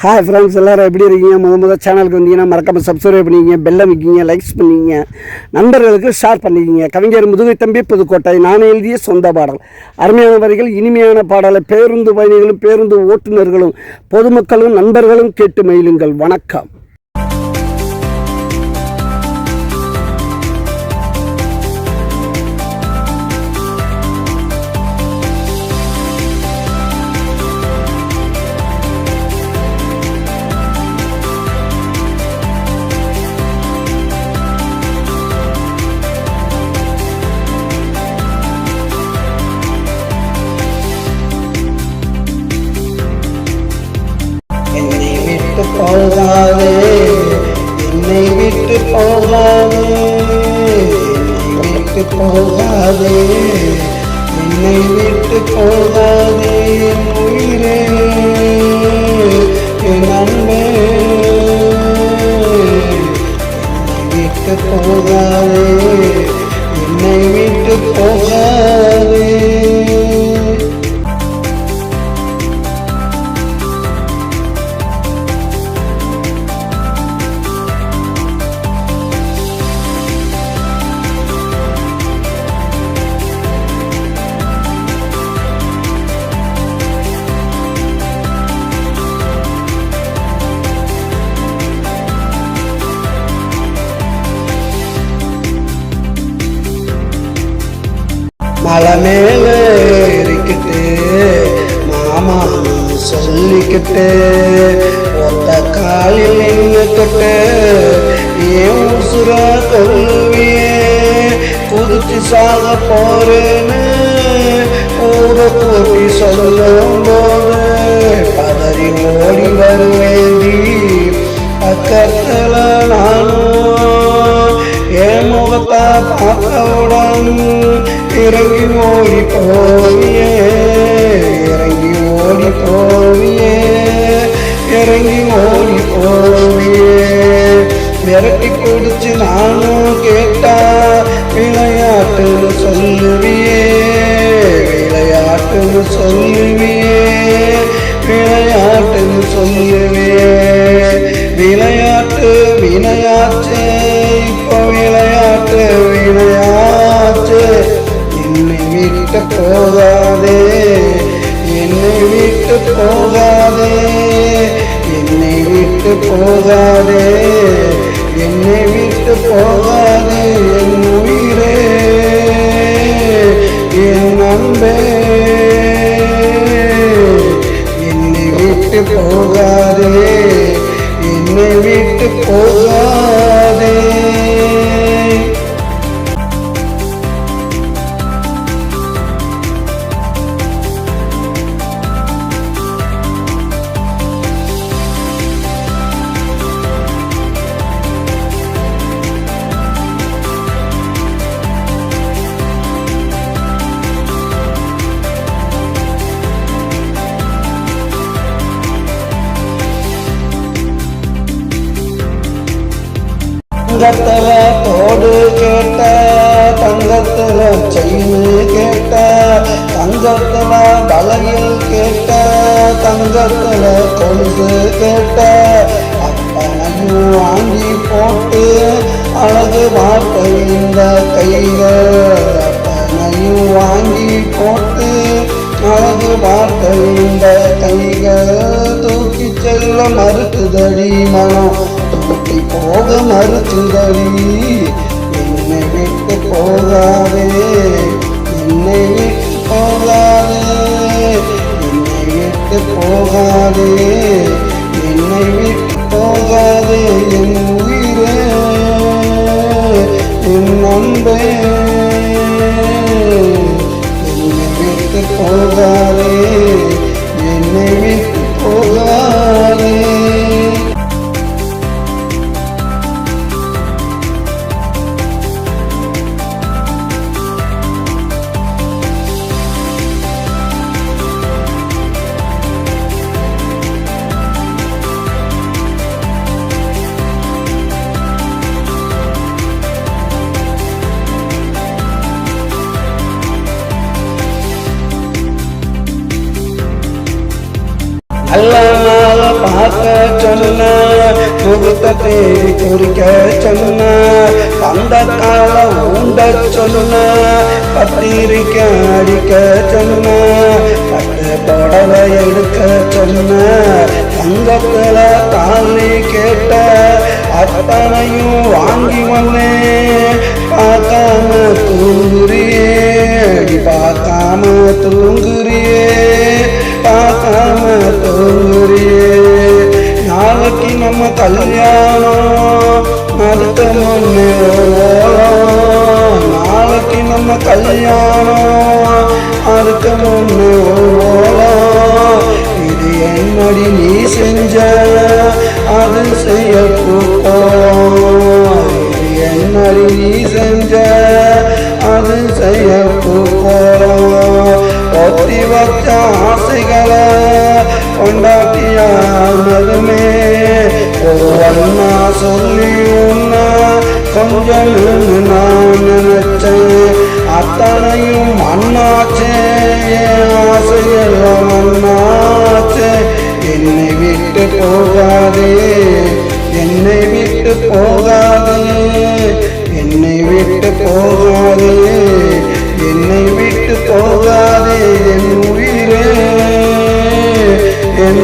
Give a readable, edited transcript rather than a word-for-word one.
Hi friends, எல்லோரும் எப்படி இருக்கீங்க? முதல் சேனலுக்கு வந்தீங்கன்னா மறக்காமல் சப்ஸ்கிரைப் பண்ணிக்கிங்க, பெல் அமைக்கிங்க, லைக்ஸ் பண்ணிக்கிங்க, நண்பர்களுக்கு ஷேர் பண்ணிக்கிங்க. கவிஞர் முதுகை தம்பி புதுக்கோட்டை. நான் எழுதிய சொந்த பாடல். அருமையான வரிகள், இனிமையான பாடலை பேருந்து பயணிகளும் பேருந்து ஓட்டுநர்களும் பொதுமக்களும் நண்பர்களும் கேட்டு மகிழுங்கள். வணக்கம். போகாதே, என்னை விட்டு போகாதே, என்னை விட்டு போகாதே, என்னை விட்டு போகாதே, என் உயிரே, என் அன்பே, என்னை விட்டு போகாதே, என்னை விட்டு போகாதே. மலை மேல ஏறிக்கிட்டு மாமான்னு சொல்லிக்கிட்டு ஒத்த காலில் நின்னுக்கிட்டு ஏன் உசுர கொள்வியே, குதிச்சு சாக போறேன்னு ஊர கூட்டி சொல்லும் போது பதறி ஓடி வருவேந்தி. பக்கத்துல நானும் என் முகத்தை பார்த்தவுடன் இறங்கி ஓடி போவியே, இறங்கி ஓடி போவியே, இறங்கி ஓடி போவியே. விரட்டி குடிச்சு நானும் கேட்டா விளையாட்டுன்னு சொல்லுவியே, விளையாட்டுன்னு சொல்லுவியே, விளையாட்டுன்னு சொல்லுவியே. விளையாட்டு வினையாச்சு, இப்போ விளையாட்டு வினையாச்சு. என்னை விட்டு போகாதே, என்னை விட்டு போகாதே, என்னை விட்டு போகாதே, என்னை விட்டு போகாதே, என் உயிரே, என் அன்பே, என்னை விட்டு போகாதே, என்னை விட்டு போகாதே. தங்கத்துல தோடு கேட்ட, தங்கத்துல செயின் கேட்ட, தங்கத்துல வளையல் கேட்ட, தங்கத்துல கொலுசு கேட்ட, அப்பனையும் வாங்கி போட்டு அழகு பார்த்த இந்த கைகள், அப்பனையும் வாங்கி போட்டு அழகு பார்த்த இந்த கைகள் தூக்கி செல்ல மறுக்குதடி மனம், தூக்கி போக மறுக்குதடி. என்னை விட்டு போகாதே, என்னை விட்டு போகாதே, என்னை விட்டு போகாதே, என்னை விட்டு போகாதே, என் உயிரே, என் அன்பே, என்னை விட்டு போகாதே, என்னை விட்டு போகாதே. சொன்ன முகூர்த்த தேதி குறிக்க சொன்ன அந்த காலம் உண்ட சொன்ன பத்திரிக்கை அடிக்க சொன்ன பட்டு புடவை எடுக்க சொன்ன தங்கத்துல தாலி கேட்ட அத்தனையும் வாங்கி வந்தேன் பார்க்காம தூங்குறியே பார்க்காம தூங்குறியே பார்க்காம தூங்குறியே நாளைக்கு நம்ம கல்யாணம் அடுத்த முன்னே நாளைக்கு நம்ம கல்யாணம் அடுத்த முன்னே இது என்னடி நீ செஞ்ச அது செய்ய இது என்னடி நீ செஞ்ச அது செய்ய ஒத்தி வச்ச ஆசைகளை கொண்டாட்டியானதுமே ஒரு வண்ணா சொல்லி உன்ன கொஞ்சம் நான் நினைச்சேன் அத்தனையும் மண்ணாச்சே ஆசையெல்லாம் மண்ணாச்சே என்னை விட்டு போகாதே என்னை விட்டு போகாதே என்னை விட்டு போகாதே என்னை விட்டு போகாதே என் உயிரே என்